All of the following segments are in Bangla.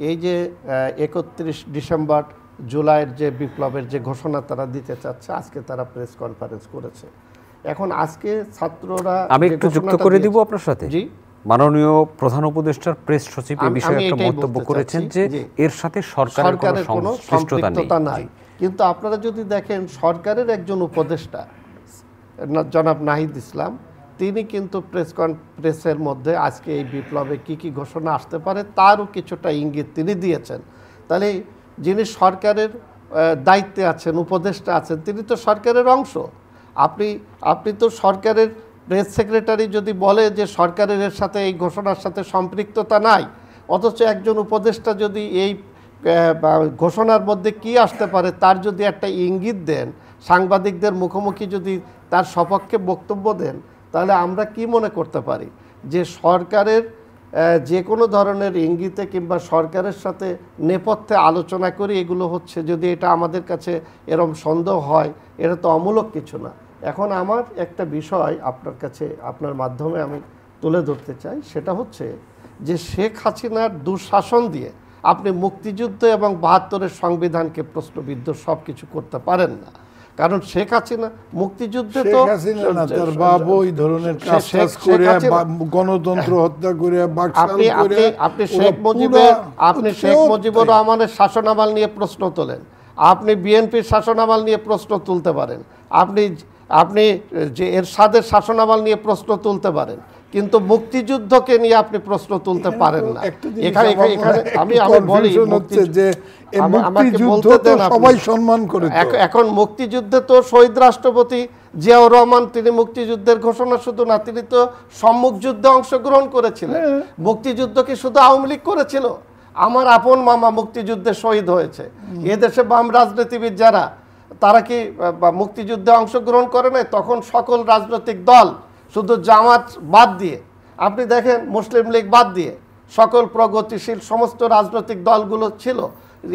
এই যে 31 ডিসেম্বর জুলাইয়ের যে বিপ্লবের যে ঘোষণা তারা দিতে চাচ্ছে, আজকে তারা প্রেস কনফারেন্স করেছে। এখন আজকে ছাত্ররা আমি একটু যুক্ত করে দিব আপনার সাথে। জি, মাননীয় প্রধান উপদেষ্টার প্রেস সচিব এই বিষয়ে একটা মন্তব্য করেছেন যে এর সাথে সরকারের কোনো সম্পৃক্ততা নাই। কিন্তু আপনারা যদি দেখেন সরকারের একজন উপদেষ্টা জনাব নাহিদ ইসলাম, তিনি কিন্তু প্রেসের মধ্যে আজকে এই বিপ্লবে কি কি ঘোষণা আসতে পারে তারও কিছুটা ইঙ্গিত তিনি দিয়েছেন। তাহলে যিনি সরকারের দায়িত্বে আছেন, উপদেষ্টা আছেন, তিনি তো সরকারের অংশ। আপনি তো সরকারের প্রেস সেক্রেটারি যদি বলে যে সরকারের এর সাথে এই ঘোষণার সাথে সম্পৃক্ততা নাই, অথচ একজন উপদেষ্টা যদি এই ঘোষণার মধ্যে কি আসতে পারে তার যদি একটা ইঙ্গিত দেন, সাংবাদিকদের মুখোমুখি যদি তার সপক্ষে বক্তব্য দেন, তাহলে আমরা কি মনে করতে পারি যে সরকারের যে কোনো ধরনের ইঙ্গিতে কিংবা সরকারের সাথে নেপথ্যে আলোচনা করি এগুলো হচ্ছে, যদি এটা আমাদের কাছে এরম সন্দেহ হয়, এটা তো অমূলক কিছু না। এখন আমার একটা বিষয় আপনার কাছে আপনার মাধ্যমে আমি তুলে ধরতে চাই, সেটা হচ্ছে যে শেখ হাসিনার দুঃশাসন দিয়ে আপনি মুক্তিযুদ্ধ এবং ৭২-এর সংবিধানকে প্রশ্নবিদ্ধ সব কিছু করতে পারেন না। কারণ শেখ হাসিনা মুক্তিযুদ্ধে তো তার বাবা ওই ধরনের কাজ করে গণতন্ত্র হত্যা করে আপনি শেখ মুজিবুর রহমানের শাসনামল নিয়ে প্রশ্ন তোলেন, আপনি বিএনপির শাসনামল নিয়ে প্রশ্ন তুলতে পারেন, আপনি যে এরশাদের শাসনামল নিয়ে প্রশ্ন তুলতে পারেন, কিন্তু মুক্তিযুদ্ধকে নিয়ে আপনি প্রশ্ন তুলতে পারেন না। এখানে আমি বলি যে সবাই সম্মান করে, এখন মুক্তিযুদ্ধে তো শহীদ রাষ্ট্রপতি জিয়াউর রহমান তিনি মুক্তিযুদ্ধের ঘোষণা শুধু না, তিনি তো সম্মুখ যুদ্ধে অংশগ্রহণ করেছিলেন। মুক্তিযুদ্ধ কি শুধু আওয়ামী লীগ করেছিল? আমার আপন মামা মুক্তিযুদ্ধে শহীদ হয়েছে। এদেশে বাম রাজনীতিবিদ যারা, তারা কি মুক্তিযুদ্ধে অংশগ্রহণ করে নাই? তখন সকল রাজনৈতিক দল, শুধু জামাত বাদ দিয়ে, আপনি দেখেন মুসলিম লীগ বাদ দিয়ে সকল প্রগতিশীল সমস্ত রাজনৈতিক দলগুলো ছিল,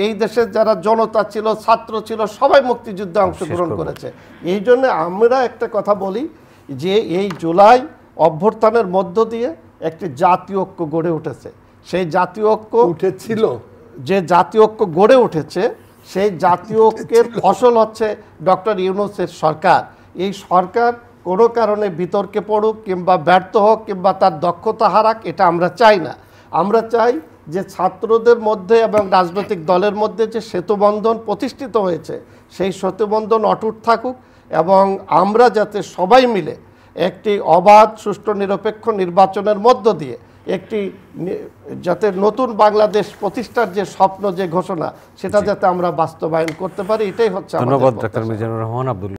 এই দেশের যারা জনতা ছিল, ছাত্র ছিল, সবাই মুক্তিযুদ্ধে অংশগ্রহণ করেছে। এই জন্য আমরা একটা কথা বলি যে এই জুলাই অভ্যুত্থানের মধ্য দিয়ে একটি জাতীয় ঐক্য গড়ে উঠেছে। সেই জাতীয় ঐক্য উঠেছিল, যে জাতীয় ঐক্য গড়ে উঠেছে, সেই জাতীয় ঐক্যের ফসল হচ্ছে ডক্টর ইউনূসের সরকার। এই সরকার কোনো কারণে বিতর্কে পড়ুক কিংবা ব্যর্থ হোক কিংবা তার দক্ষতা হারাক, এটা আমরা চাই না। আমরা চাই যে ছাত্রদের মধ্যে এবং রাজনৈতিক দলের মধ্যে যে সেতুবন্ধন প্রতিষ্ঠিত হয়েছে, সেই সেতুবন্ধন অটুট থাকুক এবং আমরা যাতে সবাই মিলে একটি অবাধ, সুষ্ঠু, নিরপেক্ষ নির্বাচনের মধ্য দিয়ে একটি যাতে নতুন বাংলাদেশ প্রতিষ্ঠার যে স্বপ্ন, যে ঘোষণা, সেটা যাতে আমরা বাস্তবায়ন করতে পারি, এটাই হচ্ছে। ধন্যবাদ ডাক্তার মিজানুর রহমান। আব্দুল